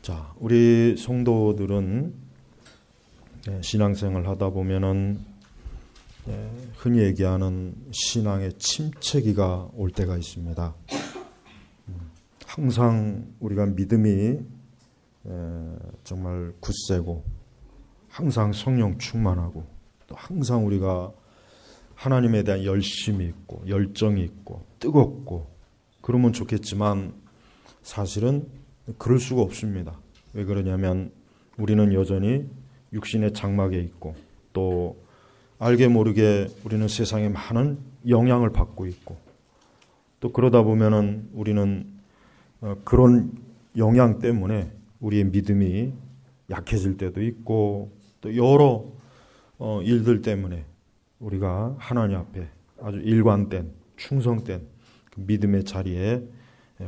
자, 우리 성도들은 신앙생활 하다 보면은 흔히 얘기하는 신앙의 침체기가 올 때가 있습니다. 항상 우리가 믿음이 정말 굳세고 항상 성령 충만하고 또 항상 우리가 하나님에 대한 열심이 있고 열정이 있고 뜨겁고 그러면 좋겠지만 사실은 그럴 수가 없습니다. 왜 그러냐면 우리는 여전히 육신의 장막에 있고 또 알게 모르게 우리는 세상에 많은 영향을 받고 있고 또 그러다 보면은 우리는 그런 영향 때문에 우리의 믿음이 약해질 때도 있고 또 여러 일들 때문에 우리가 하나님 앞에 아주 일관된 충성된 그 믿음의 자리에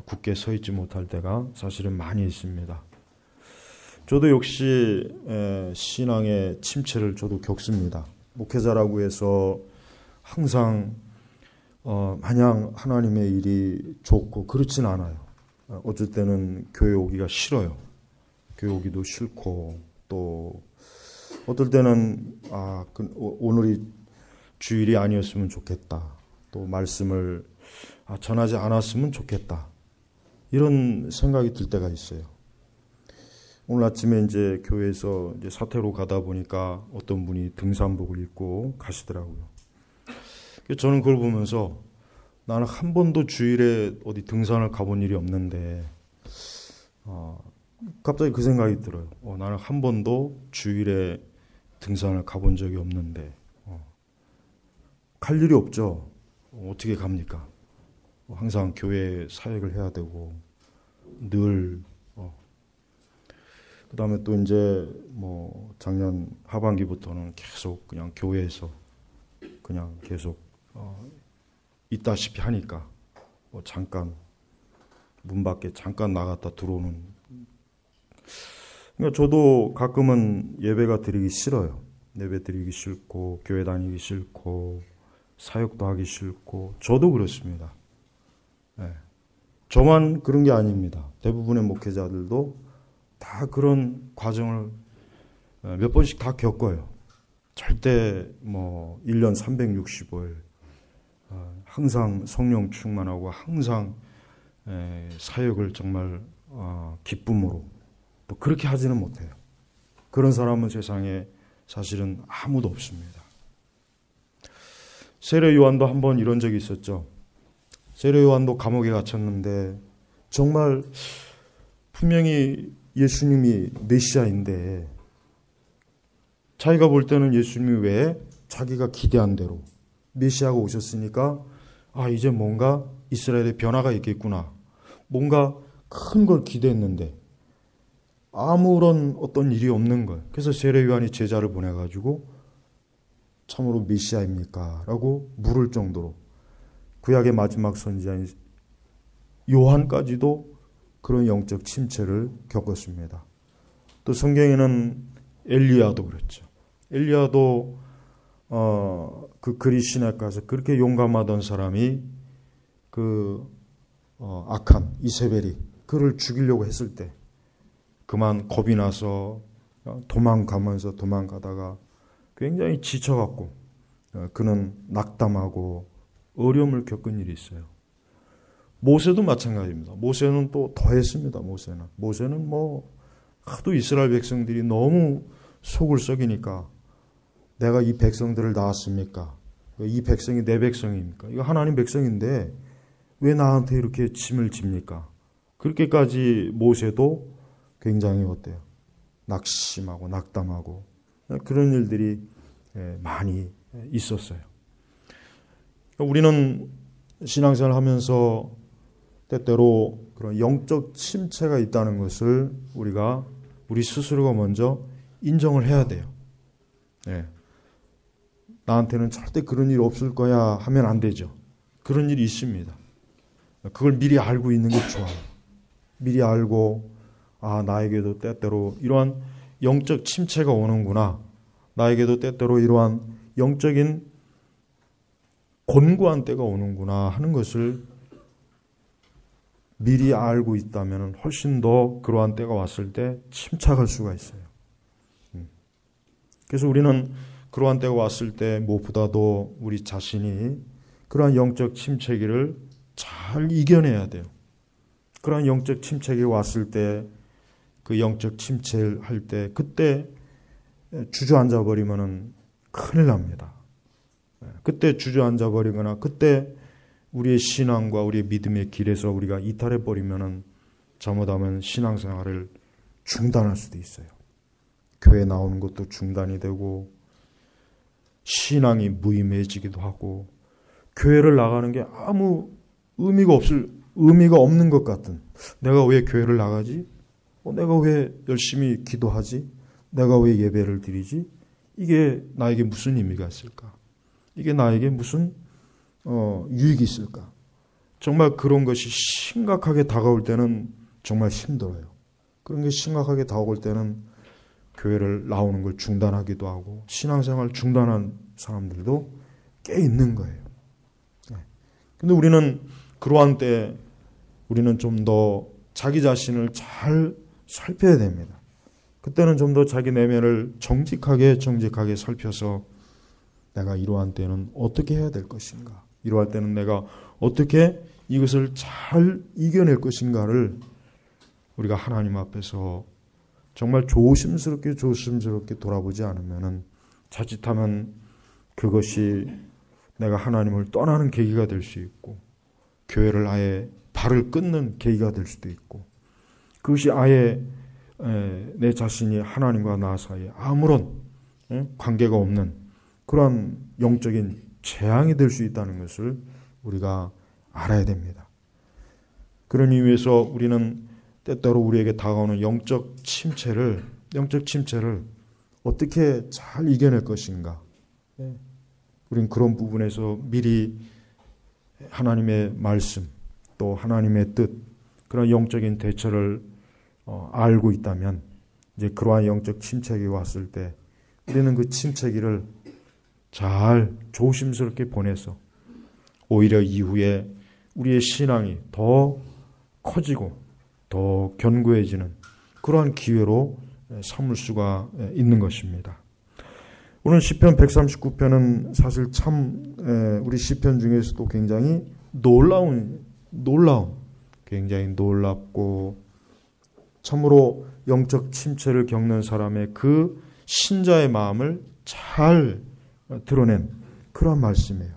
굳게 서 있지 못할 때가 사실은 많이 있습니다. 저도 역시 신앙의 침체를 저도 겪습니다. 목회자라고 해서 항상 마냥 하나님의 일이 좋고 그렇진 않아요. 어쩔 때는 교회 오기가 싫어요. 교회 오기도 싫고 또 어떨 때는 오늘이 주일이 아니었으면 좋겠다. 또 말씀을 전하지 않았으면 좋겠다. 이런 생각이 들 때가 있어요. 오늘 아침에 이제 교회에서 이제 사태로 가다 보니까 어떤 분이 등산복을 입고 가시더라고요. 저는 그걸 보면서 나는 한 번도 주일에 어디 등산을 가본 일이 없는데 갑자기 그 생각이 들어요. 나는 한 번도 주일에 등산을 가본 적이 없는데 갈 일이 없죠. 어떻게 갑니까? 항상 교회 사역을 해야 되고 늘 그다음에 또 이제 작년 하반기부터는 계속 그냥 교회에서 그냥 계속 있다시피 하니까 잠깐 문 밖에 잠깐 나갔다 들어오는. 그러니까 저도 가끔은 예배가 드리기 싫어요. 예배 드리기 싫고 교회 다니기 싫고 사역도 하기 싫고 저도 그렇습니다. 저만 그런 게 아닙니다. 대부분의 목회자들도 다 그런 과정을 몇 번씩 다 겪어요. 절대 1년 365일 항상 성령 충만하고 항상 사역을 정말 기쁨으로 또 그렇게 하지는 못해요. 그런 사람은 세상에 사실은 아무도 없습니다. 세례 요한도 한번 이런 적이 있었죠. 세례 요한도 감옥에 갇혔는데 정말 분명히 예수님이 메시아인데 자기가 볼 때는 예수님이 왜 자기가 기대한 대로 메시아가 오셨으니까 이제 뭔가 이스라엘에 변화가 있겠구나. 뭔가 큰 걸 기대했는데 아무런 어떤 일이 없는 거예요. 그래서 세례 요한이 제자를 보내가지고 참으로 메시아입니까? 라고 물을 정도로 구약의 마지막 선지자인 요한까지도 그런 영적 침체를 겪었습니다. 또 성경에는 엘리야도 그랬죠. 엘리야도 그 그리 시내가서 그렇게 용감하던 사람이 악한 이세벨이 그를 죽이려고 했을 때 그만 겁이 나서 도망가다가 굉장히 지쳐갖고 그는 낙담하고 어려움을 겪은 일이 있어요. 모세도 마찬가지입니다. 모세는 또 더했습니다. 모세는 하도 이스라엘 백성들이 너무 속을 썩이니까 내가 이 백성들을 낳았습니까? 이 백성이 내 백성입니까? 이거 하나님 백성인데 왜 나한테 이렇게 짐을 집니까? 그렇게까지 모세도 굉장히 낙심하고 낙담하고 그런 일들이 많이 있었어요. 우리는 신앙생활을 하면서 때때로 그런 영적 침체가 있다는 것을 우리 스스로가 먼저 인정을 해야 돼요. 나한테는 절대 그런 일 없을 거야 하면 안 되죠. 그런 일이 있습니다. 그걸 미리 알고 있는 게 좋아요. 미리 알고 나에게도 때때로 이러한 영적 침체가 오는구나. 나에게도 때때로 이러한 영적인 곤고한 때가 오는구나 하는 것을 미리 알고 있다면 훨씬 더 그러한 때가 왔을 때 침착할 수가 있어요. 그래서 우리는 그러한 때가 왔을 때 무엇보다도 우리 자신이 그러한 영적 침체기를 잘 이겨내야 돼요. 그러한 영적 침체기 왔을 때 그 영적 침체를 할 때 그때 주저앉아 버리면은 큰일 납니다. 그때 주저앉아 버리거나 그때 우리의 신앙과 우리의 믿음의 길에서 우리가 이탈해 버리면은 잘못하면 신앙생활을 중단할 수도 있어요. 교회 나오는 것도 중단이 되고 신앙이 무의미해지기도 하고 교회를 나가는 게 아무 의미가 없는 것 같은, 내가 왜 교회를 나가지? 내가 왜 열심히 기도하지? 내가 왜 예배를 드리지? 이게 나에게 무슨 의미가 있을까? 이게 나에게 무슨 유익이 있을까? 정말 그런 것이 심각하게 다가올 때는 정말 힘들어요. 그런 게 심각하게 다가올 때는 교회를 나오는 걸 중단하기도 하고 신앙생활 중단한 사람들도 꽤 있는 거예요. 근데 우리는 그러한 때 우리는 좀 더 자기 자신을 잘 살펴야 됩니다. 그때는 좀 더 자기 내면을 정직하게 살펴서 내가 이러한 때는 어떻게 해야 될 것인가, 이러할 때는 내가 어떻게 이것을 잘 이겨낼 것인가를 우리가 하나님 앞에서 정말 조심스럽게 돌아보지 않으면은 자칫하면 그것이 내가 하나님을 떠나는 계기가 될 수 있고 교회를 아예 발을 끊는 계기가 될 수도 있고 그것이 아예 내 자신이 하나님과 나 사이에 아무런 관계가 없는 그런 영적인 재앙이 될 수 있다는 것을 우리가 알아야 됩니다. 그런 이유에서 우리는 때때로 우리에게 다가오는 영적 침체를 어떻게 잘 이겨낼 것인가. 우리는 그런 부분에서 미리 하나님의 말씀 또 하나님의 뜻, 그런 영적인 대처를 알고 있다면 이제 그러한 영적 침체기 왔을 때 우리는 그 침체기를 잘 조심스럽게 보내서 오히려 이후에 우리의 신앙이 더 커지고 더 견고해지는 그러한 기회로 삼을 수가 있는 것입니다. 오늘 시편 139편은 사실 참 우리 시편 중에서도 굉장히 굉장히 놀랍고 참으로 영적 침체를 겪는 사람의 그 신자의 마음을 잘 드러낸 그런 말씀이에요.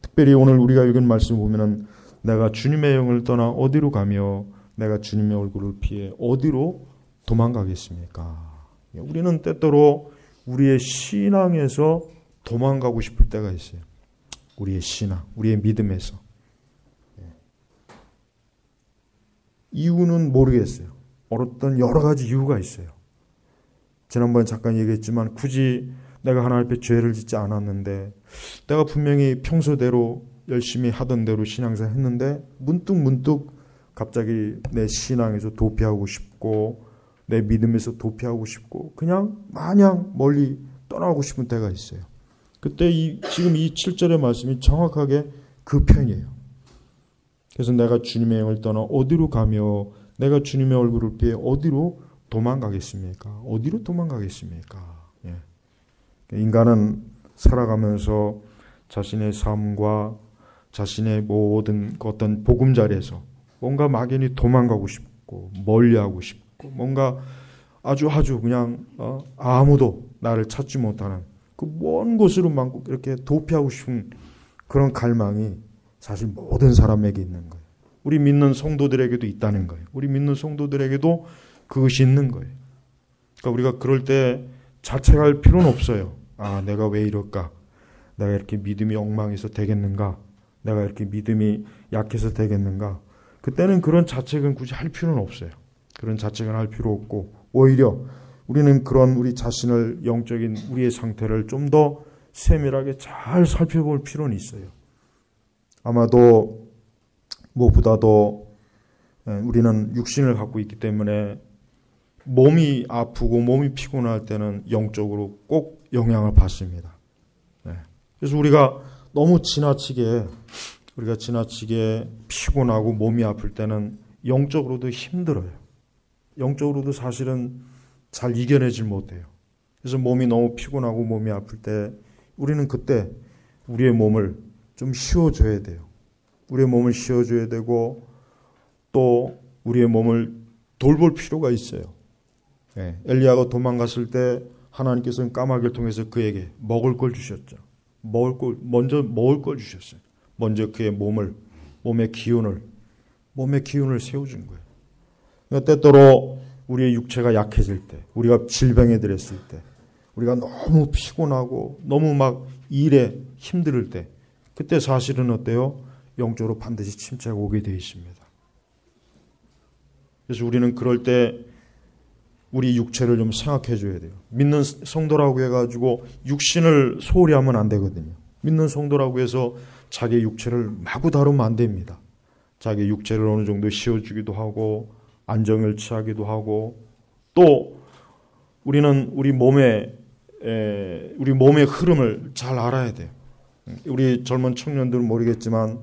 특별히 오늘 우리가 읽은 말씀 보면은 내가 주님의 영을 떠나 어디로 가며 내가 주님의 얼굴을 피해 어디로 도망가겠습니까? 우리는 때때로 우리의 신앙에서 도망가고 싶을 때가 있어요. 우리의 신앙, 우리의 믿음에서. 이유는 모르겠어요. 어떤 여러 가지 이유가 있어요. 지난번에 잠깐 얘기했지만 굳이 내가 하나님 앞에 죄를 짓지 않았는데 내가 분명히 평소대로 열심히 하던 대로 신앙생활 했는데 문득 갑자기 내 신앙에서 도피하고 싶고 내 믿음에서 도피하고 싶고 그냥 마냥 멀리 떠나고 싶은 때가 있어요. 그때 지금 이 7절의 말씀이 정확하게 그 편이에요. 그래서 내가 주님의 영을 떠나 어디로 가며 내가 주님의 얼굴을 피해 어디로 도망가겠습니까? 어디로 도망가겠습니까? 예. 인간은 살아가면서 자신의 삶과 자신의 모든 어떤 보금자리에서 뭔가 막연히 도망가고 싶고 멀리하고 싶고 뭔가 아주 그냥 아무도 나를 찾지 못하는 그 먼 곳으로만 이렇게 도피하고 싶은 그런 갈망이 사실 모든 사람에게 있는 거예요. 우리 믿는 성도들에게도 있다는 거예요. 우리 믿는 성도들에게도 그것이 있는 거예요. 그러니까 우리가 그럴 때 자책할 필요는 없어요. 아, 내가 왜 이럴까? 내가 이렇게 믿음이 엉망해서 되겠는가? 내가 이렇게 믿음이 약해서 되겠는가? 그때는 그런 자책은 굳이 할 필요는 없어요. 그런 자책은 할 필요 없고 오히려 우리는 그런 우리 자신을 영적인 우리의 상태를 좀 더 세밀하게 잘 살펴볼 필요는 있어요. 아마도 무엇보다도 우리는 육신을 갖고 있기 때문에 몸이 아프고 몸이 피곤할 때는 영적으로 꼭 영향을 받습니다. 그래서 우리가 너무 지나치게 우리가 지나치게 피곤하고 몸이 아플 때는 영적으로도 힘들어요. 영적으로도 사실은 잘 이겨내질 못해요. 그래서 몸이 너무 피곤하고 몸이 아플 때 우리는 그때 우리의 몸을 좀 쉬어줘야 돼요. 우리의 몸을 쉬어줘야 되고 또 우리의 몸을 돌볼 필요가 있어요. 네. 엘리야가 도망갔을 때 하나님께서는 까마귀를 통해서 그에게 먹을 걸 주셨죠. 먼저 먹을 걸 주셨어요. 먼저 그의 몸의 기운을 세워준 거예요. 그러니까 때때로 우리의 육체가 약해질 때, 우리가 질병에 들었을 때, 우리가 너무 피곤하고 너무 막 일에 힘들 때, 그때 사실은 어때요? 영적으로 반드시 침체가 오게 되어 있습니다. 그래서 우리는 그럴 때 우리 육체를 좀 생각해 줘야 돼요. 믿는 성도라고 해가지고 육신을 소홀히 하면 안 되거든요. 믿는 성도라고 해서 자기 육체를 마구 다루면 안 됩니다. 자기 육체를 어느 정도 쉬어주기도 하고 안정을 취하기도 하고 또 우리는 우리 몸의 흐름을 잘 알아야 돼요. 우리 젊은 청년들은 모르겠지만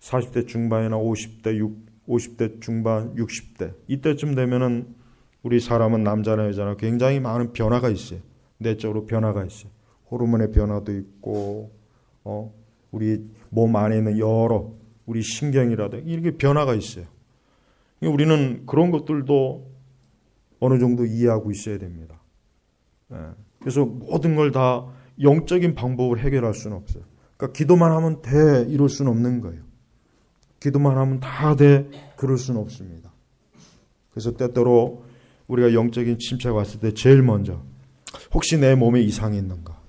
40대 중반이나 50대 중반, 60대 이때쯤 되면은 우리 사람은 남자나 여자나 굉장히 많은 변화가 있어요. 내적으로 변화가 있어요. 호르몬의 변화도 있고 우리 몸 안에 있는 여러 우리 신경이라든가 이렇게 변화가 있어요. 우리는 그런 것들도 어느 정도 이해하고 있어야 됩니다. 그래서 모든 걸 다 영적인 방법으로 해결할 수는 없어요. 그러니까 기도만 하면 돼 이럴 수는 없는 거예요. 기도만 하면 다 돼 그럴 수는 없습니다. 그래서 때때로 우리가 영적인 침체가 왔을 때 제일 먼저 혹시 내 몸에 이상이 있는가?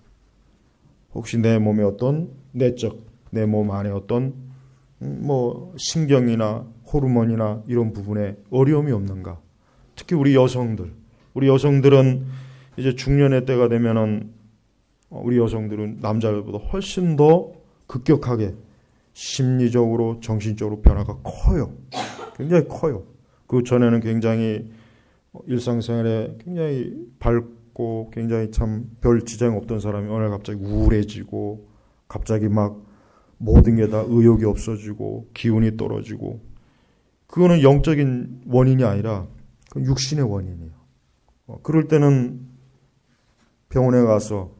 혹시 내 몸에 어떤 내 몸 안에 어떤 신경이나 호르몬이나 이런 부분에 어려움이 없는가? 특히 우리 여성들은 이제 중년의 때가 되면은 우리 여성들은 남자들보다 훨씬 더 급격하게 심리적으로 정신적으로 변화가 커요. 굉장히 커요. 그 전에는 굉장히 일상생활에 굉장히 밝고 굉장히 참 별 지장 없던 사람이 어느 날 갑자기 우울해지고 갑자기 막 모든 게 다 의욕이 없어지고 기운이 떨어지고 그거는 영적인 원인이 아니라 육신의 원인이에요. 그럴 때는 병원에 가서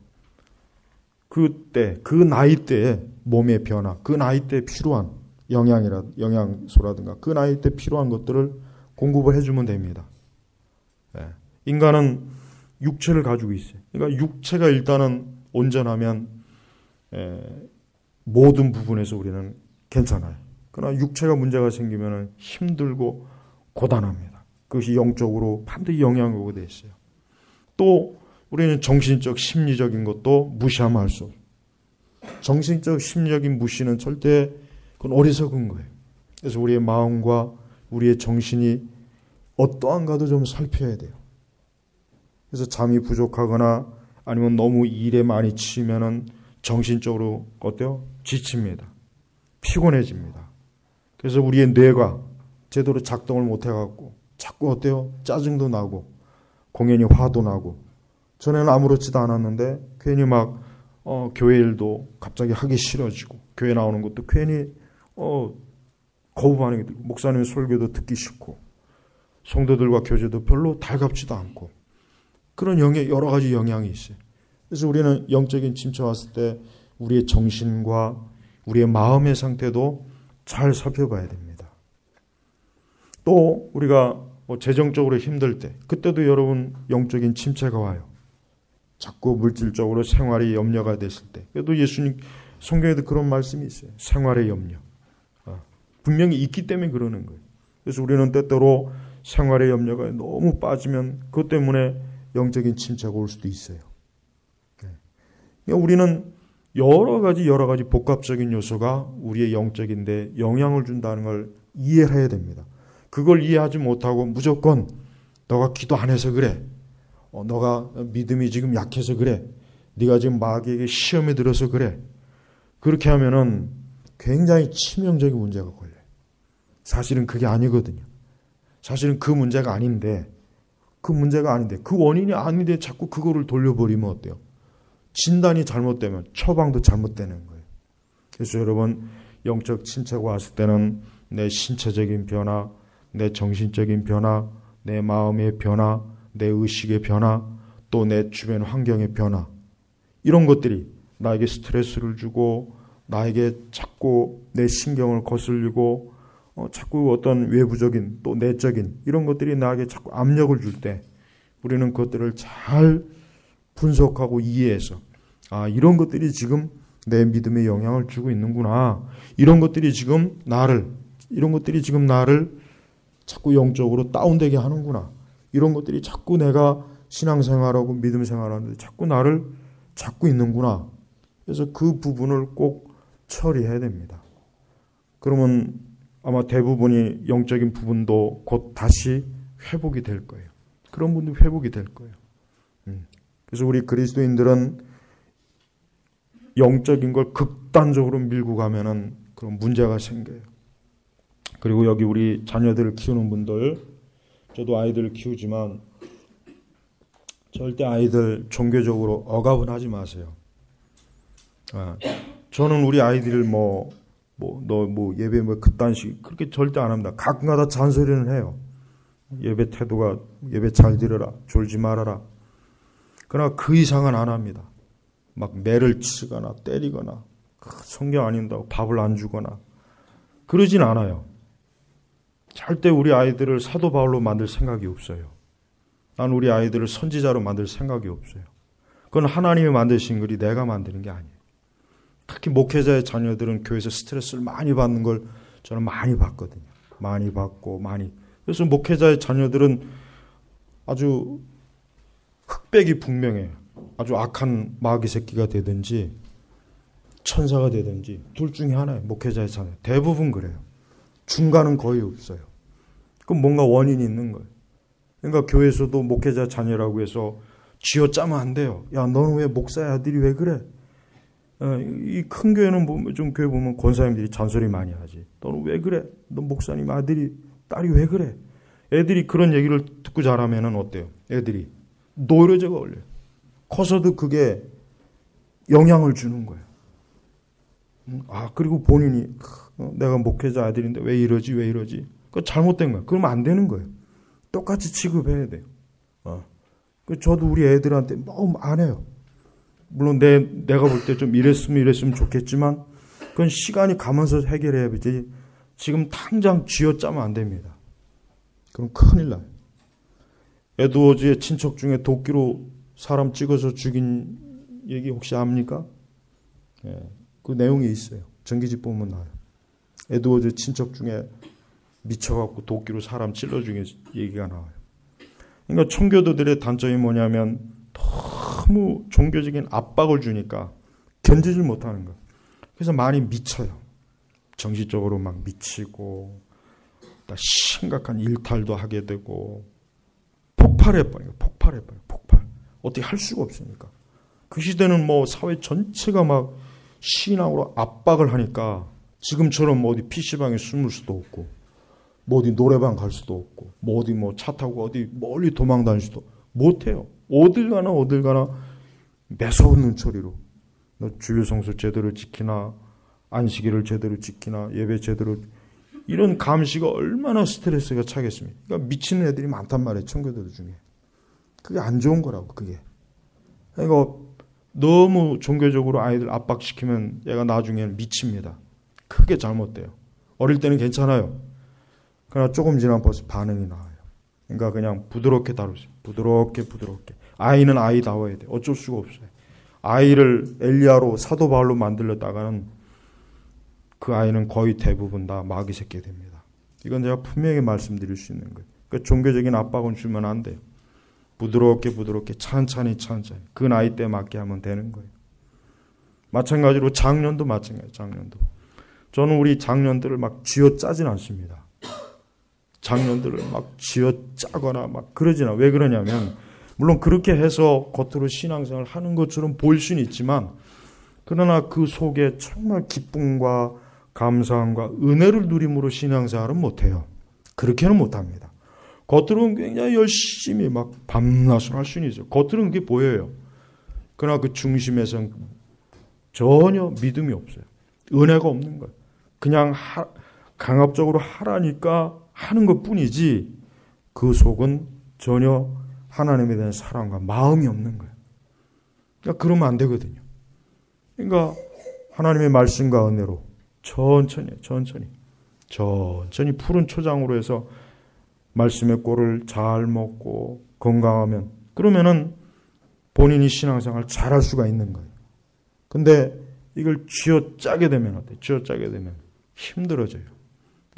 그 나이대에 몸의 변화, 그 나이대에 필요한 영양소라든가 그 나이대에 필요한 것들을 공급을 해주면 됩니다. 인간은 육체를 가지고 있어요. 그러니까 육체가 일단은 온전하면 모든 부분에서 우리는 괜찮아요. 그러나 육체가 문제가 생기면 힘들고 고단합니다. 그것이 영적으로 반드시 영향을 오게 돼 있어요. 또 우리는 정신적, 심리적인 것도 무시하면 할 수 없어요. 정신적, 심리적인 무시는 절대 그건 어리석은 거예요. 그래서 우리의 마음과 우리의 정신이 어떠한가도 좀 살펴야 돼요. 그래서 잠이 부족하거나 아니면 너무 일에 많이 치이면은 정신적으로 어때요? 지칩니다. 피곤해집니다. 그래서 우리의 뇌가 제대로 작동을 못해갖고 자꾸 어때요? 짜증도 나고 공연히 화도 나고 전에는 아무렇지도 않았는데 괜히 막 교회 일도 갑자기 하기 싫어지고 교회 나오는 것도 괜히 거부 반응이 들고 목사님의 설교도 듣기 싫고 성도들과 교제도 별로 달갑지도 않고 그런 여러 가지 영향이 있어요. 그래서 우리는 영적인 침체 왔을 때 우리의 정신과 우리의 마음의 상태도 잘 살펴봐야 됩니다. 또 우리가 재정적으로 힘들 때 그때도 여러분 영적인 침체가 와요. 자꾸 물질적으로 생활이 염려가 됐을 때 그래도 예수님 성경에도 그런 말씀이 있어요. 생활의 염려. 분명히 있기 때문에 그러는 거예요. 그래서 우리는 때때로 생활의 염려가 너무 빠지면 그것 때문에 영적인 침체가 올 수도 있어요. 그러니까 우리는 여러 가지 복합적인 요소가 우리의 영적인데 영향을 준다는 걸 이해해야 됩니다. 그걸 이해하지 못하고 무조건 너가 기도 안 해서 그래. 너가 믿음이 지금 약해서 그래. 네가 지금 마귀에게 시험에 들어서 그래. 그렇게 하면은 굉장히 치명적인 문제가 걸려요. 사실은 그게 아니거든요. 사실은 그 문제가 아닌데 그 원인이 아닌데 자꾸 그거를 돌려버리면 어때요? 진단이 잘못되면 처방도 잘못되는 거예요. 그래서 여러분 영적 침체가 왔을 때는 내 신체적인 변화, 내 정신적인 변화, 내 마음의 변화, 내 의식의 변화, 또 내 주변 환경의 변화, 이런 것들이 나에게 스트레스를 주고 나에게 자꾸 내 신경을 거슬리고 자꾸 어떤 외부적인 또 내적인 이런 것들이 나에게 자꾸 압력을 줄 때 우리는 그것들을 잘 분석하고 이해해서 이런 것들이 지금 내 믿음에 영향을 주고 있는구나. 이런 것들이 지금 나를 자꾸 영적으로 다운되게 하는구나. 이런 것들이 자꾸 내가 신앙생활하고 믿음 생활하는데 자꾸 나를 잡고 있는구나. 그래서 그 부분을 꼭 처리해야 됩니다. 그러면 아마 대부분이 영적인 부분도 곧 다시 회복이 될 거예요. 그런 분도 회복이 될 거예요. 그래서 우리 그리스도인들은 영적인 걸 극단적으로 밀고 가면은 그런 문제가 생겨요. 그리고 여기 우리 자녀들을 키우는 분들, 저도 아이들을 키우지만 절대 아이들 종교적으로 억압은 하지 마세요. 저는 우리 아이들을 예배 그딴식 그렇게 절대 안 합니다. 가끔가다 잔소리는 해요. 예배 태도가 예배 잘 드려라, 졸지 말아라. 그러나 그 이상은 안 합니다. 막 매를 치거나 때리거나 성경 안 읽는다고 밥을 안 주거나 그러진 않아요. 절대 우리 아이들을 사도 바울로 만들 생각이 없어요. 난 우리 아이들을 선지자로 만들 생각이 없어요. 그건 하나님이 만드신 글이 내가 만드는 게 아니에요. 특히 목회자의 자녀들은 교회에서 스트레스를 많이 받는 걸 저는 많이 봤거든요. 많이 받고 그래서 목회자의 자녀들은 아주 흑백이 분명해요. 아주 악한 마귀 새끼가 되든지 천사가 되든지 둘 중에 하나예요. 목회자의 자녀 대부분 그래요. 중간은 거의 없어요. 그럼 뭔가 원인이 있는 거예요. 그러니까 교회에서도 목회자 자녀라고 해서 쥐어짜면 안 돼요. 야, 너는 왜 목사의 아들이 왜 그래? 이 큰 교회는 좀 교회 보면 권사님들이 잔소리 많이 하지. 너는 왜 그래? 너 목사님 아들이 딸이 왜 그래? 애들이 그런 얘기를 듣고 자라면은 어때요? 애들이 노이로제가 걸려요. 커서도 그게 영향을 주는 거예요. 그리고 본인이 내가 목회자 아들인데 왜 이러지? 그거 잘못된 거예요. 그러면 안 되는 거예요. 똑같이 취급해야 돼요. 저도 우리 애들한테 안 해요. 물론 내가 볼 때 좀 이랬으면 좋겠지만 그건 시간이 가면서 해결해야지 지금 당장 쥐어짜면 안 됩니다. 그럼 큰일 나요. 에드워즈의 친척 중에 도끼로 사람 찍어서 죽인 얘기 혹시 압니까? 그 내용이 있어요. 전기집 보면 나와요. 에드워즈 친척 중에 미쳐갖고 도끼로 사람 찔러 죽인 얘기가 나와요. 그러니까 청교도들의 단점이 뭐냐면 너무 종교적인 압박을 주니까 견디질 못하는 거예요. 그래서 많이 미쳐요. 정신적으로 막 미치고 심각한 일탈도 하게 되고 폭발해버려요. 폭발. 어떻게 할 수가 없으니까. 그 시대는 사회 전체가 막 신앙으로 압박을 하니까 지금처럼 어디 PC방에 숨을 수도 없고 어디 노래방 갈 수도 없고 어디 차 타고 어디 멀리 도망 다닐 수도 못해요. 어딜 가나 매서운 눈초리로 너 주일 성수 제대로 지키나 안식일을 제대로 지키나 예배 제대로 이런 감시가 얼마나 스트레스가 차겠습니까? 그러니까 미치는 애들이 많단 말이에요. 청교도들 중에. 그게 안 좋은 거라고 그게. 그러니까 너무 종교적으로 아이들 압박시키면 얘가 나중에는 미칩니다. 크게 잘못돼요. 어릴 때는 괜찮아요. 그러나 조금 지나면 벌써 반응이 나와요. 그러니까 그냥 부드럽게 다루세요. 부드럽게. 아이는 아이다워야 돼요. 어쩔 수가 없어요. 아이를 엘리야로 사도 바울로 만들려다가는 그 아이는 거의 대부분 다 마귀 새끼 됩니다. 이건 제가 분명히 말씀드릴 수 있는 거예요. 그러니까 종교적인 압박은 주면 안 돼요. 부드럽게 천천히 그 나이 때 맞게 하면 되는 거예요. 마찬가지로 장년도 마찬가지예요. 저는 우리 장년들을 막 쥐어짜진 않습니다. 장년들을 막 쥐어짜거나 막 그러진 않아요. 왜 그러냐면 물론 그렇게 해서 겉으로 신앙생활을 하는 것처럼 보일 수는 있지만 그러나 그 속에 정말 기쁨과 감사함과 은혜를 누림으로 신앙생활은 못해요. 그렇게는 못합니다. 겉으로는 굉장히 열심히 막 밤낮을 할 수는 있어요. 겉으로는 그게 보여요. 그러나 그 중심에서는 전혀 믿음이 없어요. 은혜가 없는 거예요. 그냥 강압적으로 하라니까 하는 것뿐이지 그 속은 전혀 하나님에 대한 사랑과 마음이 없는 거예요. 그러니까 그러면 안 되거든요. 그러니까 하나님의 말씀과 은혜로 천천히 푸른 초장으로 해서 말씀의 꼴을 잘 먹고 건강하면, 그러면은 본인이 신앙생활 잘할 수가 있는 거예요. 근데 이걸 쥐어짜게 되면 어때요? 쥐어짜게 되면 힘들어져요.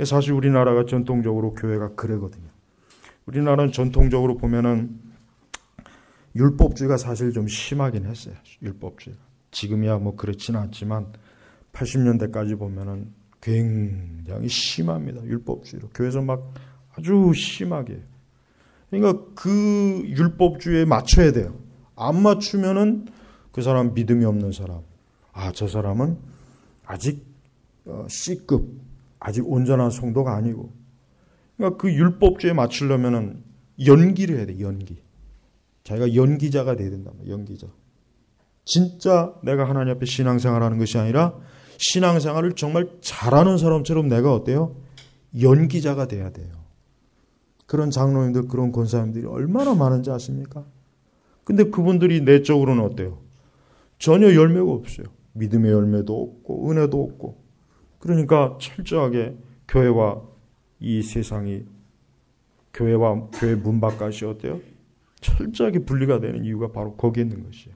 사실 우리나라가 전통적으로 교회가 그러거든요. 우리나라는 전통적으로 보면은 율법주의가 사실 좀 심하긴 했어요. 율법주의가. 지금이야 뭐 그렇지는 않지만 80년대까지 보면은 굉장히 심합니다. 율법주의로. 교회에서 막 아주 심하게. 그러니까 그 율법주의에 맞춰야 돼요. 안 맞추면은 그 사람 믿음이 없는 사람. 아, 저 사람은 아직 C급, 아직 온전한 성도가 아니고. 그러니까 그 율법주의에 맞추려면은 연기를 해야 돼, 연기. 자기가 연기자가 돼야 된단 말이야, 연기자. 진짜 내가 하나님 앞에 신앙생활하는 것이 아니라 신앙생활을 정말 잘하는 사람처럼 내가 어때요? 연기자가 돼야 돼요. 그런 장로님들, 그런 권사님들이 얼마나 많은지 아십니까? 근데 그분들이 내적으로는 어때요? 전혀 열매가 없어요. 믿음의 열매도 없고 은혜도 없고. 그러니까 철저하게 교회와 이 세상이, 교회와 교회 문 바깥이 어때요? 철저하게 분리가 되는 이유가 바로 거기에 있는 것이에요.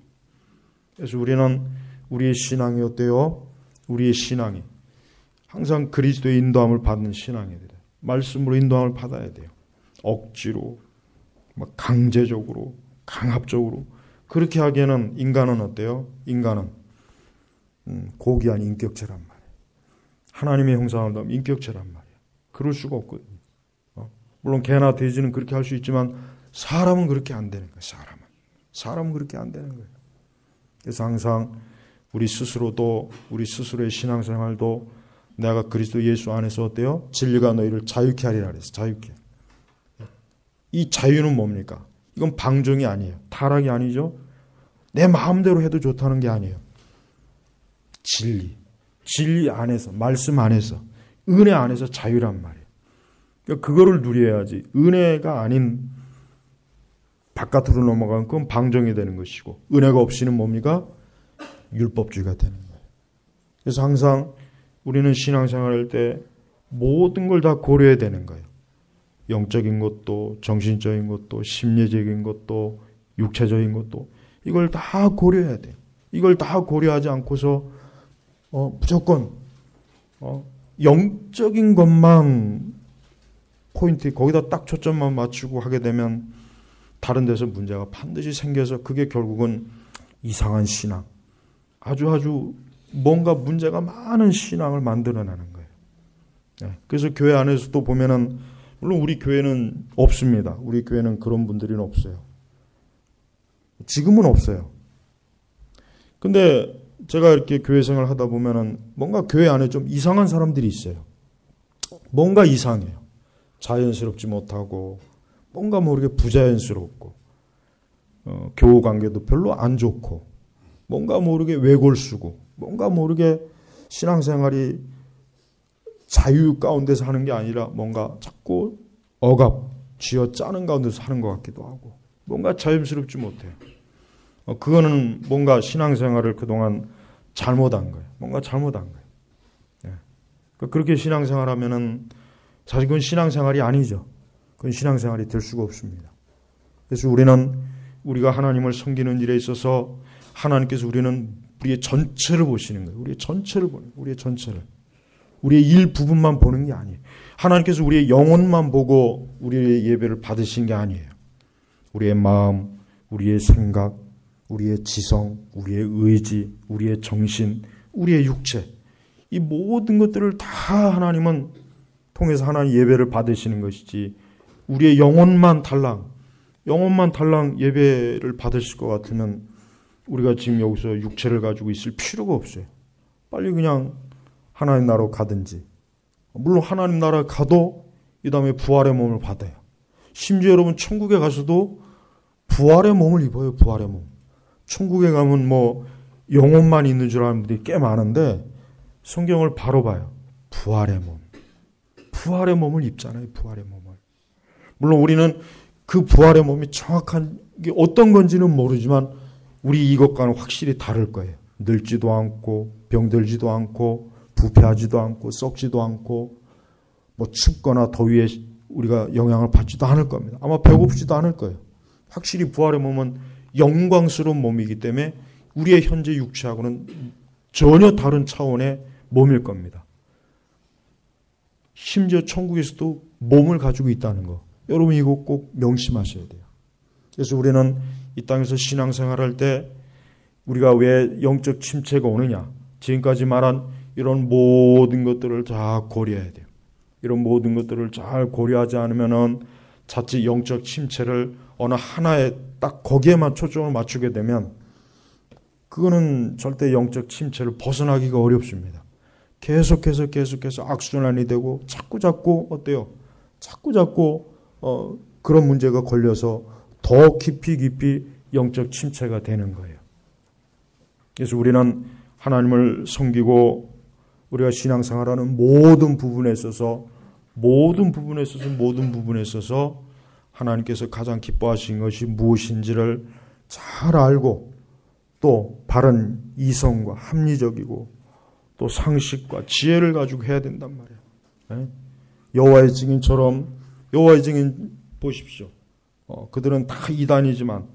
그래서 우리는 우리의 신앙이 어때요? 우리의 신앙이 항상 그리스도의 인도함을 받는 신앙이 돼요. 말씀으로 인도함을 받아야 돼요. 억지로, 막 강제적으로, 강압적으로 그렇게 하기에는 인간은 어때요? 인간은 고귀한 인격체란 말이에요. 하나님의 형상을 담은 인격체란 말이에요. 그럴 수가 없거든요. 물론 개나 돼지는 그렇게 할 수 있지만 사람은 그렇게 안 되는 거예요. 사람은 그렇게 안 되는 거예요. 그래서 항상 우리 스스로도, 우리 스스로의 신앙생활도 내가 그리스도 예수 안에서 어때요? 진리가 너희를 자유케 하리라 그랬어요. 자유케. 이 자유는 뭡니까? 이건 방종이 아니에요. 타락이 아니죠. 내 마음대로 해도 좋다는 게 아니에요. 진리 안에서, 말씀 안에서, 은혜 안에서 자유란 말이에요. 그러니까 그거를 누려야지. 은혜가 아닌 바깥으로 넘어가면 그건 방종이 되는 것이고, 은혜가 없이는 뭡니까? 율법주의가 되는 거예요. 그래서 항상 우리는 신앙생활할 때 모든 걸 다 고려해야 되는 거예요. 영적인 것도, 정신적인 것도, 심리적인 것도, 육체적인 것도, 이걸 다 고려해야 돼요. 이걸 다 고려하지 않고서 무조건 영적인 것만 포인트, 거기다 딱 초점만 맞추고 하게 되면 다른 데서 문제가 반드시 생겨서 그게 결국은 이상한 신앙, 아주 뭔가 문제가 많은 신앙을 만들어내는 거예요. 네. 그래서 교회 안에서도 보면은, 물론 우리 교회는 없습니다. 우리 교회는 그런 분들은 없어요. 지금은 없어요. 근데 제가 이렇게 교회 생활을 하다 보면은 뭔가 교회 안에 좀 이상한 사람들이 있어요. 뭔가 이상해요. 자연스럽지 못하고, 뭔가 모르게 부자연스럽고, 교우 관계도 별로 안 좋고, 뭔가 모르게 외골수고, 뭔가 모르게 신앙생활이 자유 가운데서 하는 게 아니라 뭔가 자꾸 억압, 쥐어짜는 가운데서 하는 것 같기도 하고, 뭔가 자연스럽지 못해요. 그거는 뭔가 신앙생활을 그동안 잘못한 거예요. 뭔가 잘못한 거예요. 네. 그렇게 신앙생활하면은 사실 그건 신앙생활이 아니죠. 그건 신앙생활이 될 수가 없습니다. 그래서 우리가 하나님을 섬기는 일에 있어서 하나님께서 우리의 전체를 보시는 거예요. 우리의 전체를 보는 거예요. 우리의 전체를. 우리의 일부분만 보는 게 아니에요. 하나님께서 우리의 영혼만 보고 우리의 예배를 받으신 게 아니에요. 우리의 마음, 우리의 생각, 우리의 지성, 우리의 의지, 우리의 정신, 우리의 육체, 이 모든 것들을 다 하나님은 통해서 하나님 예배를 받으시는 것이지, 우리의 영혼만 달랑 예배를 받으실 것 같으면 우리가 지금 여기서 육체를 가지고 있을 필요가 없어요. 빨리 그냥 하나님 나라로 가든지. 물론 하나님 나라 가도 이 다음에 부활의 몸을 받아요. 심지어 여러분 천국에 가서도 부활의 몸을 입어요. 부활의 몸. 천국에 가면 영혼만 있는 줄 아는 분들이 꽤 많은데 성경을 바로 봐요. 부활의 몸. 부활의 몸을 입잖아요. 부활의 몸을. 물론 우리는 그 부활의 몸이 정확한 게 어떤 건지는 모르지만 우리 이것과는 확실히 다를 거예요. 늙지도 않고 병들지도 않고 부패하지도 않고 썩지도 않고 뭐 춥거나 더위에 우리가 영향을 받지도 않을 겁니다. 아마 배고프지도 않을 거예요. 확실히 부활의 몸은 영광스러운 몸이기 때문에 우리의 현재 육체하고는 전혀 다른 차원의 몸일 겁니다. 심지어 천국에서도 몸을 가지고 있다는 거. 여러분 이거 꼭 명심하셔야 돼요. 그래서 우리는 이 땅에서 신앙생활할 때 우리가 왜 영적 침체가 오느냐. 지금까지 말한 이런 모든 것들을 다 고려해야 돼요. 이런 모든 것들을 잘 고려하지 않으면은 자칫 영적 침체를 어느 하나에 딱 거기에만 초점을 맞추게 되면 그거는 절대 영적 침체를 벗어나기가 어렵습니다. 계속해서 악순환이 되고 자꾸 어때요? 자꾸 그런 문제가 걸려서 더 깊이 영적 침체가 되는 거예요. 그래서 우리는 하나님을 섬기고 우리가 신앙생활하는 모든 부분에 있어서 하나님께서 가장 기뻐하신 것이 무엇인지를 잘 알고 또 바른 이성과 합리적이고 또 상식과 지혜를 가지고 해야 된단 말이에요. 여호와의 증인처럼 여호와의 증인 보십시오. 그들은 다 이단이지만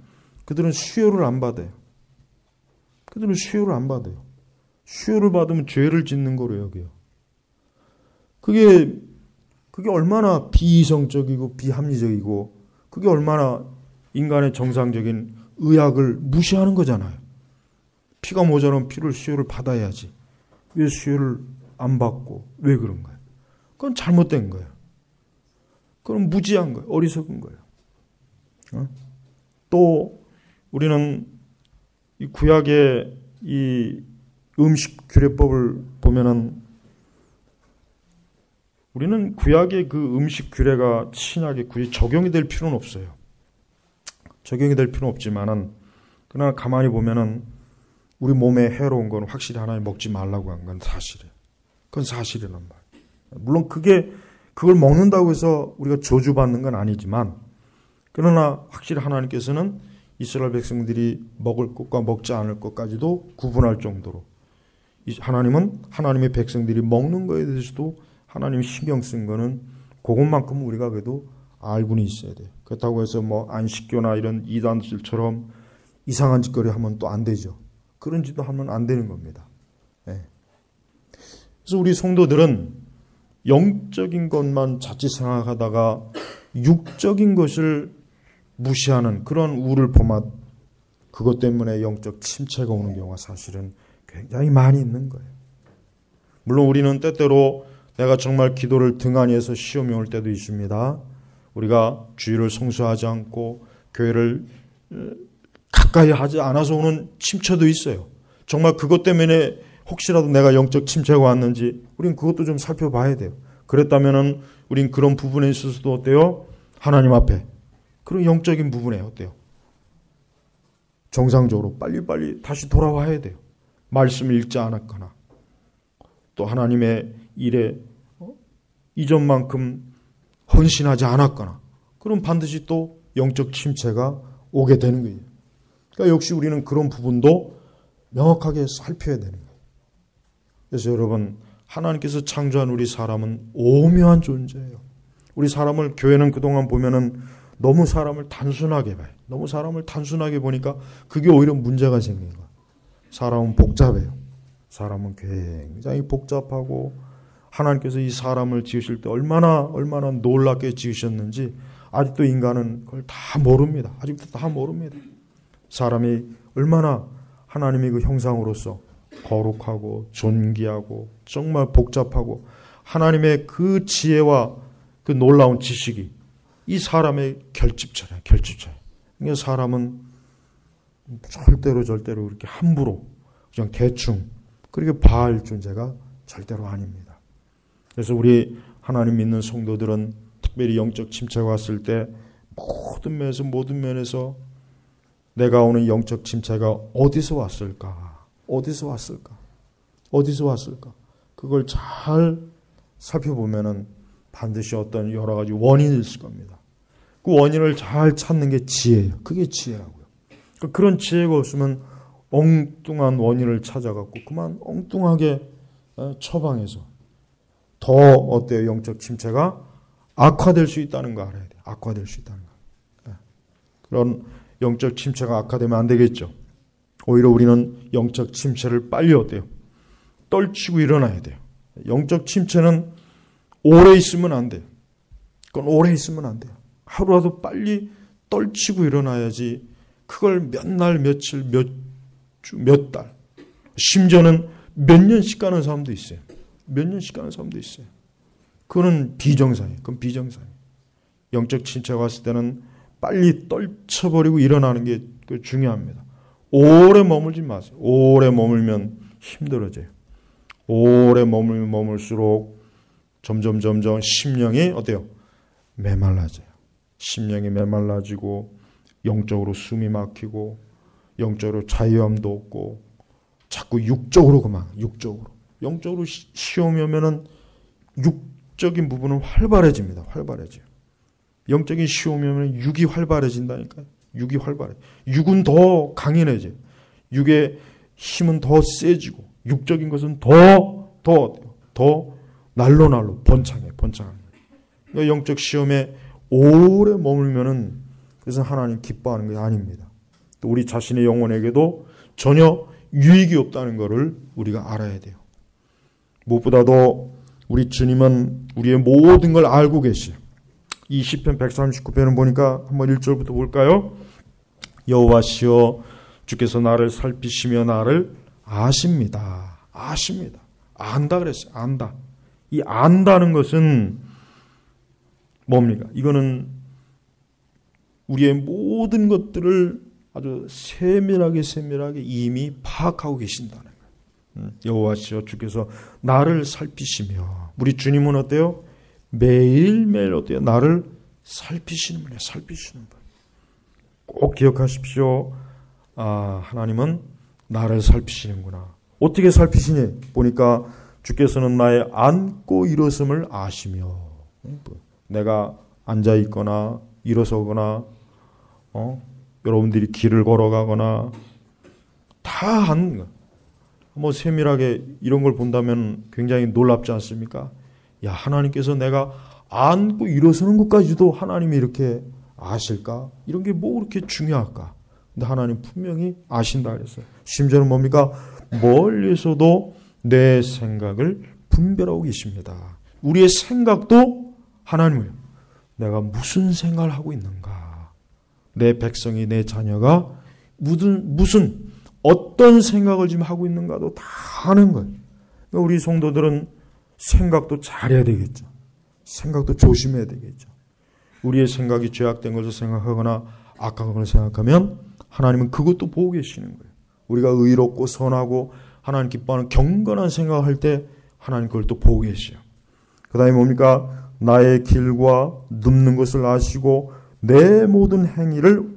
그들은 수요를 안 받아요. 수요를 받으면 죄를 짓는 거로 여겨요. 그게 얼마나 비이성적이고 비합리적이고 그게 얼마나 인간의 정상적인 의학을 무시하는 거잖아요. 피가 모자라면 수요를 받아야지. 왜 수요를 안 받고 왜 그런가요? 그건 잘못된 거예요. 그건 무지한 거예요. 어리석은 거예요. 또 우리는 이 구약의 이 음식 규례법을 보면은 우리는 구약의 그 음식 규례가 신약에 굳이 적용이 될 필요는 없어요. 적용이 될 필요는 없지만은 그러나 가만히 보면은 우리 몸에 해로운 건 확실히 하나님 먹지 말라고 한 건 사실이에요. 그건 사실이란 말이에요. 물론 그걸 먹는다고 해서 우리가 저주받는 건 아니지만 그러나 확실히 하나님께서는 이스라엘 백성들이 먹을 것과 먹지 않을 것까지도 구분할 정도로 하나님은 하나님의 백성들이 먹는 거에 대해서도 하나님이 신경 쓴 거는 그것만큼 우리가 그래도 알고는 있어야 돼요. 그렇다고 해서 뭐 안식교나 이런 이단들처럼 이상한 짓거리 하면 또 안 되죠. 그런 짓도 하면 안 되는 겁니다. 네. 그래서 우리 성도들은 영적인 것만 자칫 생각하다가 육적인 것을 무시하는 그런 우를 범한 그것 때문에 영적 침체가 오는 경우가 사실은 굉장히 많이 있는 거예요. 물론 우리는 때때로 내가 정말 기도를 등한히해서 시험이 올 때도 있습니다. 우리가 주일을 성수하지 않고 교회를 가까이 하지 않아서 오는 침체도 있어요. 정말 그것 때문에 혹시라도 내가 영적 침체가 왔는지 우린 그것도 좀 살펴봐야 돼요. 그랬다면은 우린 그런 부분에 있어서도 어때요? 하나님 앞에 그런 영적인 부분에 어때요? 정상적으로 빨리빨리 다시 돌아와야 돼요. 말씀을 읽지 않았거나 또 하나님의 일에 이전만큼 헌신하지 않았거나 그럼 반드시 또 영적 침체가 오게 되는 거예요. 그러니까 역시 우리는 그런 부분도 명확하게 살펴야 되는 거예요. 그래서 여러분 하나님께서 창조한 우리 사람은 오묘한 존재예요. 우리 사람을 교회는 그동안 보면은 너무 사람을 단순하게 봐요. 너무 사람을 단순하게 보니까 그게 오히려 문제가 생긴 거예요. 사람은 복잡해요. 사람은 굉장히 복잡하고 하나님께서 이 사람을 지으실 때 얼마나 놀랍게 지으셨는지 아직도 인간은 그걸 다 모릅니다. 아직도 다 모릅니다. 사람이 얼마나 하나님의 그 형상으로서 거룩하고 존귀하고 정말 복잡하고 하나님의 그 지혜와 그 놀라운 지식이 이 사람의 결집처래요. 그러니까 사람은 절대로 그렇게 함부로 그냥 대충 그렇게 봐할 존재가 절대로 아닙니다. 그래서 우리 하나님 믿는 성도들은 특별히 영적 침체가 왔을 때 모든 면에서 내가 오는 영적 침체가 어디서 왔을까? 그걸 잘 살펴보면은 반드시 어떤 여러 가지 원인이 있을 겁니다. 그 원인을 잘 찾는 게 지혜예요. 그게 지혜라고요. 그런 지혜가 없으면 엉뚱한 원인을 찾아갖고 그만 엉뚱하게 처방해서 더 어때요? 영적 침체가 악화될 수 있다는 거 알아야 돼요. 악화될 수 있다는 거. 그런 영적 침체가 악화되면 안 되겠죠. 오히려 우리는 영적 침체를 빨리 어때요? 떨치고 일어나야 돼요. 영적 침체는 오래 있으면 안 돼요. 그건 오래 있으면 안 돼요. 하루라도 빨리 떨치고 일어나야지 그걸 몇 날, 며칠, 몇 주, 몇 달, 심지어는 몇 년씩 가는 사람도 있어요. 몇 년씩 가는 사람도 있어요. 그거는 비정상이에요. 그건 비정상이에요. 영적 침체가 왔을 때는 빨리 떨쳐버리고 일어나는 게 중요합니다. 오래 머물지 마세요. 오래 머물면 힘들어져요. 오래 머물면 머물수록 점점 심령이 어때요? 메말라져요. 심령이 메말라지고 영적으로 숨이 막히고 영적으로 자유함도 없고 자꾸 육적으로 그만 육적으로 영적으로 시험이 오면은 육적인 부분은 활발해집니다. 활발해져요. 영적인 시험이 오면 육이 활발해진다니까요. 육이 활발해. 육은 더 강인해져요. 육의 힘은 더 세지고 육적인 것은 더 날로 번창해. 그러니까 영적 시험에 오래 머물면은 그래서 하나님 기뻐하는 게 아닙니다. 또 우리 자신의 영혼에게도 전혀 유익이 없다는 것을 우리가 알아야 돼요. 무엇보다도 우리 주님은 우리의 모든 걸 알고 계시요. 이 시편 139편을 보니까 한번 1절부터 볼까요? 여호와시여 주께서 나를 살피시며 나를 아십니다. 안다 그랬어요. 안다. 이 안다는 것은 뭡니까? 이거는 우리의 모든 것들을 아주 세밀하게 이미 파악하고 계신다는 거예요. 여호와시여 주께서 나를 살피시며 우리 주님은 어때요? 매일매일 어때요? 나를 살피시는 분이에요. 살피시는 분. 꼭 기억하십시오. 하나님은 나를 살피시는구나. 어떻게 살피시니? 보니까 주께서는 나의 앉고 일어섬을 아시며 내가 앉아있거나 일어서거나 여러분들이 길을 걸어가거나 다 뭐 세밀하게 이런 걸 본다면 굉장히 놀랍지 않습니까? 야, 하나님께서 내가 앉고 일어서는 것까지도 하나님이 이렇게 아실까? 이런 게 뭐 그렇게 중요할까? 근데 하나님 분명히 아신다 그랬어요. 심지어는 뭡니까? 멀리서도 내 생각을 분별하고 계십니다. 우리의 생각도 하나님을 내가 무슨 생각을 하고 있는가? 내 백성이 내 자녀가 무슨 어떤 생각을 지금 하고 있는가도 다 아는 거예요. 그러니까 우리 성도들은 생각도 잘해야 되겠죠. 생각도 조심해야 되겠죠. 우리의 생각이 죄악된 것을 생각하거나 악한 것을 생각하면 하나님은 그것도 보고 계시는 거예요. 우리가 의롭고 선하고 하나님 기뻐하는 경건한 생각을 할 때 하나님 그걸 또 보고 계셔요. 그 다음에 뭡니까? 나의 길과 눕는 것을 아시고 내 모든 행위를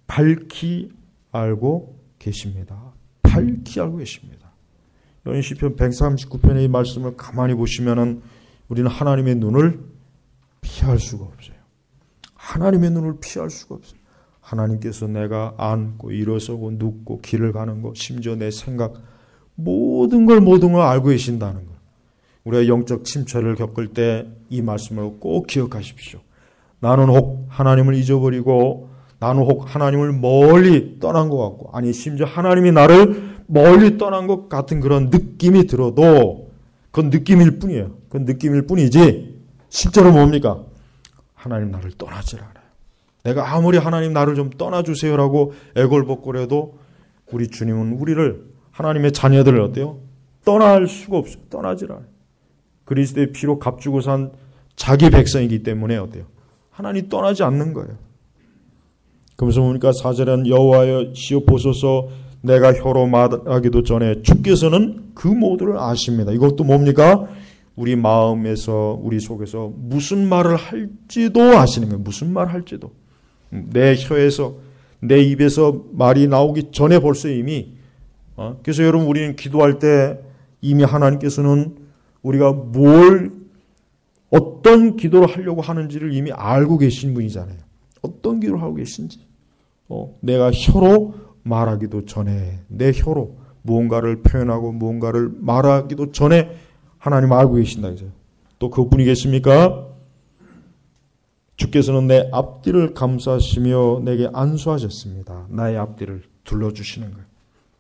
밝히 알고 계십니다. 밝히 알고 계십니다. 여러분 시편 139편의 이 말씀을 가만히 보시면은 우리는 하나님의 눈을 피할 수가 없어요. 하나님의 눈을 피할 수가 없어요. 하나님께서 내가 앉고 일어서고 눕고 길을 가는 것, 심지어 내 생각 모든 걸 알고 계신다는 것. 우리가 영적 침체를 겪을 때 이 말씀을 꼭 기억하십시오. 나는 혹 하나님을 잊어버리고 나는 혹 하나님을 멀리 떠난 것 같고 아니 심지어 하나님이 나를 멀리 떠난 것 같은 그런 느낌이 들어도 그건 느낌일 뿐이에요. 그건 느낌일 뿐이지 실제로 뭡니까? 하나님 나를 떠나질 않아요. 내가 아무리 하나님 나를 좀 떠나주세요라고 애걸복걸해도 우리 주님은 우리를 하나님의 자녀들을 어때요? 떠날 수가 없어요. 떠나질 않아요. 그리스도의 피로 값주고 산 자기 백성이기 때문에 어때요? 하나님 떠나지 않는 거예요. 그러면서 보니까 4절에는 여호와여 시여 보소서 내가 혀로 말하기도 전에 주께서는 그 모두를 아십니다. 이것도 뭡니까? 우리 마음에서 우리 속에서 무슨 말을 할지도 아시는 거예요. 무슨 말 할지도. 내 혀에서 내 입에서 말이 나오기 전에 벌써 이미 그래서 여러분 우리는 기도할 때 이미 하나님께서는 우리가 뭘 어떤 기도를 하려고 하는지를 이미 알고 계신 분이잖아요. 어떤 기도를 하고 계신지. 내가 혀로 말하기도 전에, 내 혀로 무언가를 표현하고 무언가를 말하기도 전에 하나님 알고 계신다. 또 그분이 계십니까? 주께서는 내 앞뒤를 감싸시며 내게 안수하셨습니다. 나의 앞뒤를 둘러주시는 거예요.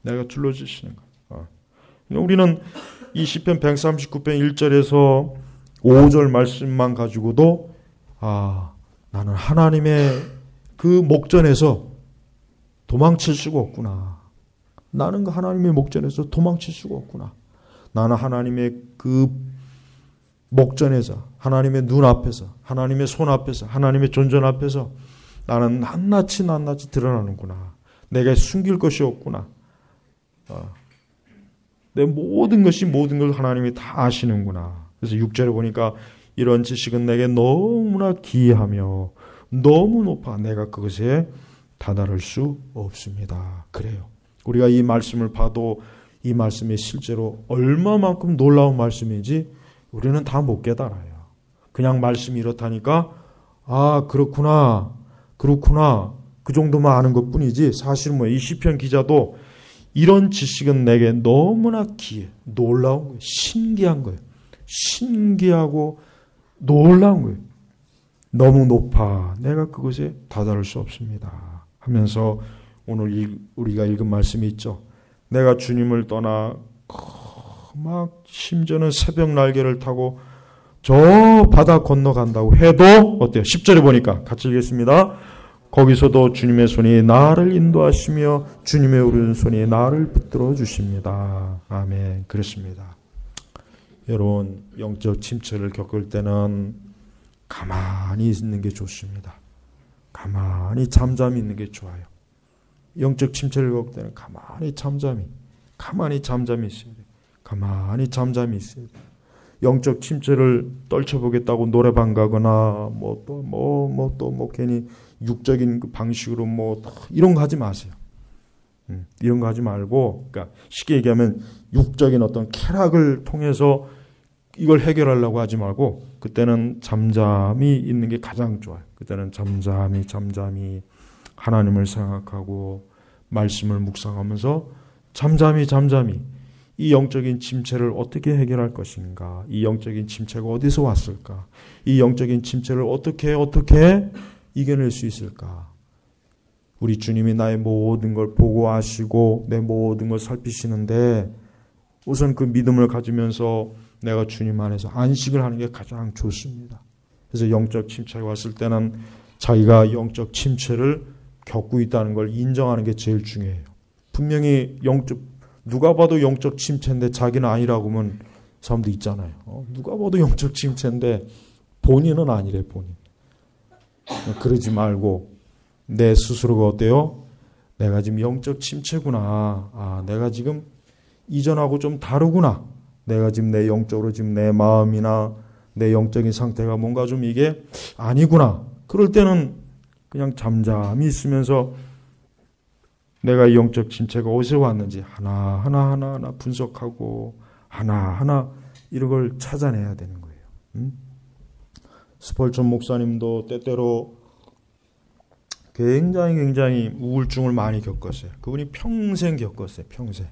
내가 둘러주시는 거예요. 우리는 이 시편 139편 1절에서 5절 말씀만 가지고도 나는 하나님의 그 목전에서 도망칠 수가 없구나. 나는 하나님의 목전에서 도망칠 수가 없구나. 나는 하나님의 그 목전에서, 하나님의 눈 앞에서, 하나님의 손 앞에서, 하나님의 존전 앞에서 나는 낱낱이 드러나는구나. 내가 숨길 것이 없구나. 내 모든 걸 하나님이 다 아시는구나. 그래서 6절에 보니까 이런 지식은 내게 너무나 기이하며 너무 높아 내가 그것에 다다를 수 없습니다. 그래요. 우리가 이 말씀을 봐도 이 말씀이 실제로 얼마만큼 놀라운 말씀인지 우리는 다 못 깨달아요. 그냥 말씀이 이렇다니까 그렇구나 그 정도만 아는 것뿐이지 사실은 이 시편 기자도 이런 지식은 내게 너무나 기해 놀라운 거예요. 신기한 거예요. 신기하고 놀라운 거예요. 너무 높아 내가 그것에 다다를 수 없습니다 하면서 오늘 우리가 읽은 말씀이 있죠. 내가 주님을 떠나 막 심지어는 새벽 날개를 타고 저 바다 건너간다고 해도 어때요? 10절에 보니까 같이 읽겠습니다. 거기서도 주님의 손이 나를 인도하시며 주님의 오른손이 나를 붙들어 주십니다. 아멘. 그렇습니다. 여러분, 영적 침체를 겪을 때는 가만히 있는 게 좋습니다. 가만히 잠잠히 있는 게 좋아요. 영적 침체를 겪을 때는 가만히 잠잠히 있어야 돼요. 가만히 잠잠히 있어야 돼요. 영적 침체를 떨쳐보겠다고 노래방 가거나 괜히 육적인 그 방식으로 이런 거 하지 마세요. 이런 거 하지 말고, 그러니까 쉽게 얘기하면 육적인 어떤 쾌락을 통해서 이걸 해결하려고 하지 말고 그때는 잠잠히 있는 게 가장 좋아요. 그때는 잠잠히 하나님을 생각하고 말씀을 묵상하면서 잠잠히 이 영적인 침체를 어떻게 해결할 것인가? 이 영적인 침체가 어디서 왔을까? 이 영적인 침체를 어떻게 이겨낼 수 있을까? 우리 주님이 나의 모든 걸 보고 아시고 내 모든 걸 살피시는데 우선 그 믿음을 가지면서 내가 주님 안에서 안식을 하는 게 가장 좋습니다. 그래서 영적 침체가 왔을 때는 자기가 영적 침체를 겪고 있다는 걸 인정하는 게 제일 중요해요. 분명히 누가 봐도 영적 침체인데 자기는 아니라고 하면 사람도 있잖아요. 누가 봐도 영적 침체인데 본인은 아니래, 본인. 그러지 말고 내 스스로가 어때요? 내가 지금 영적 침체구나. 내가 지금 이전하고 좀 다르구나. 내가 지금 내 영적으로 지금 내 마음이나 내 영적인 상태가 뭔가 좀 이게 아니구나. 그럴 때는 그냥 잠잠히 있으면서 내가 영적 침체가 어디서 왔는지 하나하나 분석하고 하나하나 이런 걸 찾아내야 되는 거예요. 스펄전 목사님도 때때로 굉장히 우울증을 많이 겪었어요. 그분이 평생 겪었어요. 평생.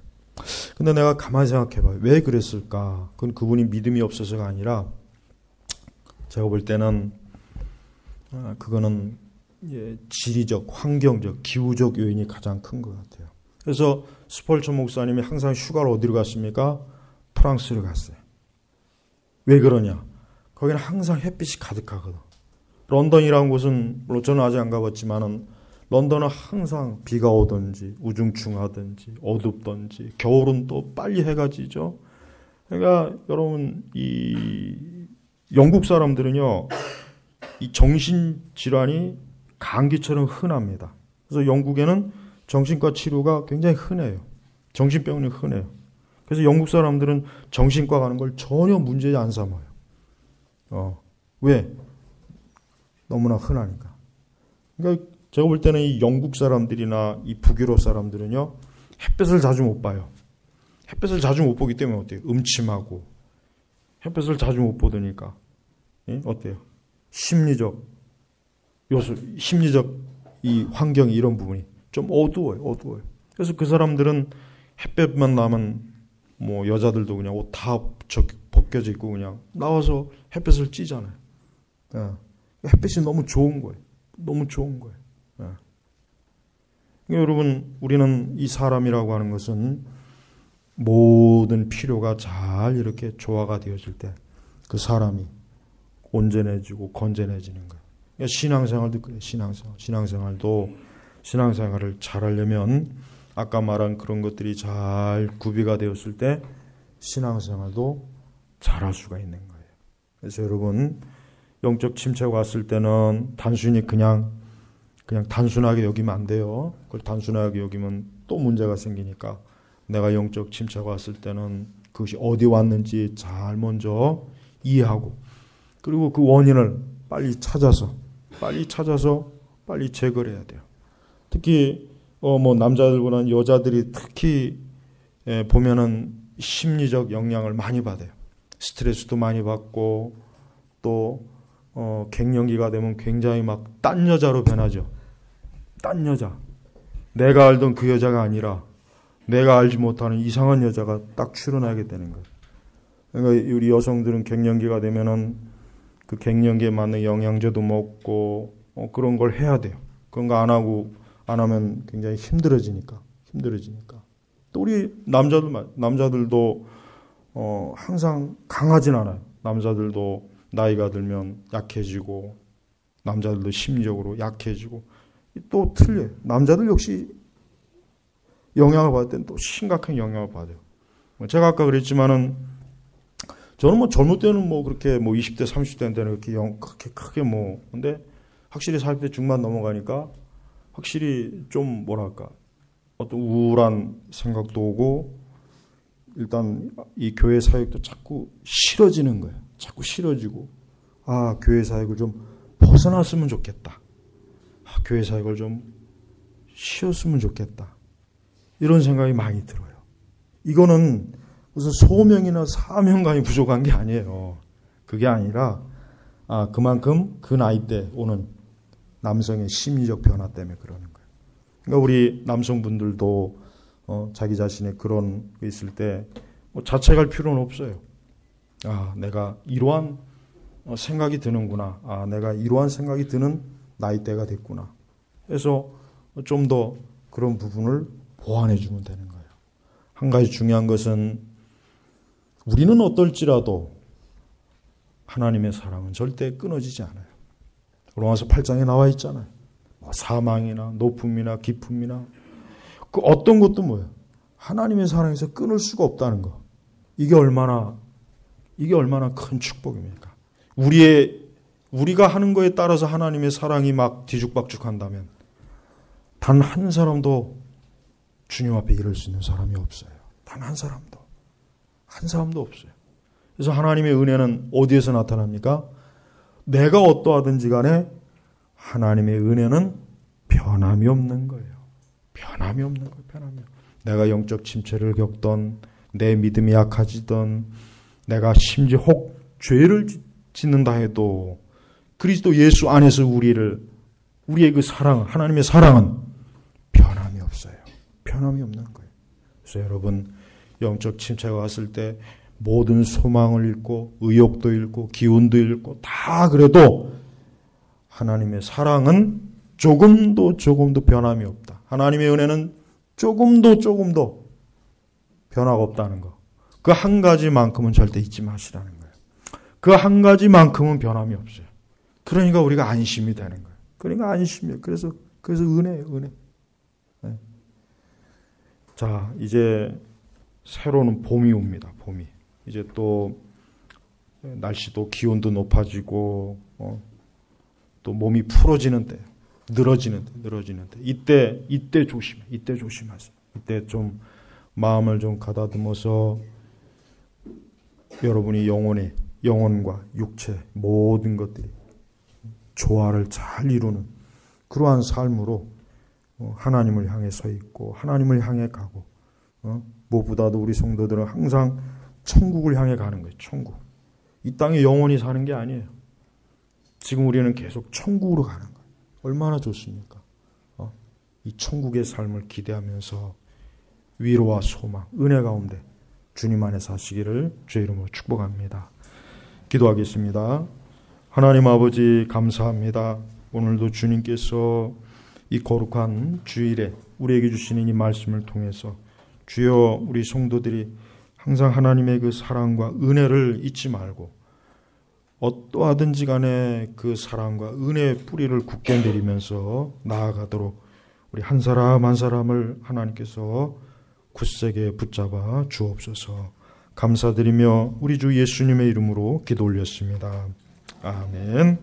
근데 내가 가만히 생각해봐요. 왜 그랬을까? 그건 그분이 믿음이 없어서가 아니라 제가 볼 때는 그거는 지리적, 환경적, 기후적 요인이 가장 큰 것 같아요. 그래서 스펄전 목사님이 항상 휴가를 어디로 갔습니까? 프랑스로 갔어요. 왜 그러냐? 거기는 항상 햇빛이 가득하거든. 런던이라는 곳은 물론 저는 아직 안 가봤지만은 런던은 항상 비가 오든지 우중충하든지 어둡든지 겨울은 또 빨리 해가 지죠. 그러니까 여러분 이 영국 사람들은요 이 정신질환이 감기처럼 흔합니다. 그래서 영국에는 정신과 치료가 굉장히 흔해요. 정신병이 흔해요. 그래서 영국 사람들은 정신과 가는 걸 전혀 문제 안 삼아요. 왜? 너무나 흔하니까. 그러니까 제가 볼 때는 이 영국 사람들이나 이 북유럽 사람들은요 햇볕을 자주 못 봐요. 햇볕을 자주 못 보기 때문에 어때요? 음침하고 햇볕을 자주 못 보니까 어때요? 심리적 요소, 심리적 이 환경이 이런 부분이 좀 어두워요. 그래서 그 사람들은 햇볕만 나면 뭐 여자들도 그냥 옷 다 벗겨져 있고 그냥 나와서 햇볕을 찌잖아요. 햇빛이 너무 좋은 거예요. 너무 좋은 거예요. 여러분, 우리는 이 사람이라고 하는 것은 모든 필요가 잘 이렇게 조화가 되어질 때 그 사람이 온전해지고 건전해지는 거예요. 그러니까 신앙생활도 그래요. 신앙생활을 잘하려면 아까 말한 그런 것들이 잘 구비가 되었을 때 신앙생활도 잘할 수가 있는 거예요. 그래서 여러분, 영적 침체가 왔을 때는 단순히 그냥 단순하게 여기면 안 돼요. 그걸 단순하게 여기면 또 문제가 생기니까 내가 영적 침체가 왔을 때는 그것이 어디 왔는지 잘 먼저 이해하고, 그리고 그 원인을 빨리 찾아서 빨리 제거를 해야 돼요. 특히 뭐 남자들보다는 여자들이 특히 보면은 심리적 영향을 많이 받아요. 스트레스도 많이 받고 또 갱년기가 되면 굉장히 막 딴 여자로 변하죠. 딴 여자. 내가 알던 그 여자가 아니라 내가 알지 못하는 이상한 여자가 딱 출현하게 되는 거예요. 그러니까 우리 여성들은 갱년기가 되면은 그 갱년기에 맞는 영양제도 먹고 그런 걸 해야 돼요. 그런 거 안 하면 굉장히 힘들어지니까. 또 우리 남자들도 항상 강하진 않아요. 남자들도 나이가 들면 약해지고, 남자들도 심리적으로 약해지고, 또 틀려요. 남자들 역시 영향을 받을 때는 또 심각한 영향을 받아요. 제가 아까 그랬지만은, 저는 뭐 젊을 때는 뭐 그렇게 뭐 20대, 30대 때는 그렇게 크게 뭐, 근데 확실히 40대 중반 넘어가니까 확실히 좀 뭐랄까, 어떤 우울한 생각도 오고, 일단 이 교회 사역도 자꾸 싫어지는 거예요. 자꾸 싫어지고, 교회 사역을 좀 벗어났으면 좋겠다. 교회 사역을 좀 쉬었으면 좋겠다. 이런 생각이 많이 들어요. 이거는 무슨 소명이나 사명감이 부족한 게 아니에요. 그게 아니라 그만큼 그 나이 때 오는 남성의 심리적 변화 때문에 그러는 거예요. 그러니까 우리 남성분들도 자기 자신의 그런 게 있을 때 자책할 필요는 없어요. 내가 이러한 생각이 드는구나. 내가 이러한 생각이 드는 나이대가 됐구나. 그래서 좀 더 그런 부분을 보완해 주면 되는 거예요. 한 가지 중요한 것은 우리는 어떨지라도 하나님의 사랑은 절대 끊어지지 않아요. 로마서 8장에 나와 있잖아요. 사망이나 높음이나 깊음이나 그 어떤 것도 뭐예요? 하나님의 사랑에서 끊을 수가 없다는 거. 이게 얼마나 큰 축복입니까? 우리가 하는 거에 따라서 하나님의 사랑이 막 뒤죽박죽한다면 단 한 사람도 주님 앞에 이를 수 있는 사람이 없어요. 단 한 사람도 없어요. 그래서 하나님의 은혜는 어디에서 나타납니까? 내가 어떠하든지 간에 하나님의 은혜는 변함이 없는 거예요. 변함이 없는 거예요. 내가 영적 침체를 겪던, 내 믿음이 약해지던, 내가 심지어 혹 죄를 짓는다 해도 그리스도 예수 안에서 우리의 그 사랑, 하나님의 사랑은 변함이 없어요. 변함이 없는 거예요. 그래서 여러분, 영적 침체가 왔을 때 모든 소망을 잃고 의욕도 잃고 기운도 잃고 다 그래도 하나님의 사랑은 조금도 변함이 없다. 하나님의 은혜는 조금도 변화가 없다는 거. 그 한 가지만큼은 절대 잊지 마시라는 거예요. 그 한 가지만큼은 변함이 없어요. 그러니까 우리가 안심이 되는 거예요. 그러니까 안심이에요. 그래서 은혜예요, 은혜. 네. 자, 이제 새로운 봄이 옵니다. 봄이. 이제 또 날씨도 기온도 높아지고 또 몸이 풀어지는 때, 늘어지는 때. 이때 조심하세요. 이때 좀 마음을 좀 가다듬어서 여러분이 영혼과 육체 모든 것들이 조화를 잘 이루는 그러한 삶으로 하나님을 향해 서 있고 하나님을 향해 가고 무엇보다도 우리 성도들은 항상 천국을 향해 가는 거예요. 천국. 이 땅에 영원히 사는 게 아니에요. 지금 우리는 계속 천국으로 가는 거예요. 얼마나 좋습니까? 이 천국의 삶을 기대하면서 위로와 소망, 은혜 가운데 주님 안에 사시기를 주의 이름으로 축복합니다. 기도하겠습니다. 하나님 아버지 감사합니다. 오늘도 주님께서 이 거룩한 주일에 우리에게 주시는 이 말씀을 통해서 주여 우리 성도들이 항상 하나님의 그 사랑과 은혜를 잊지 말고 어떠하든지 간에 그 사랑과 은혜의 뿌리를 굳게 내리면서 나아가도록 우리 한 사람 한 사람을 하나님께서 굳세게 붙잡아 주옵소서. 감사드리며 우리 주 예수님의 이름으로 기도 올렸습니다. 아멘.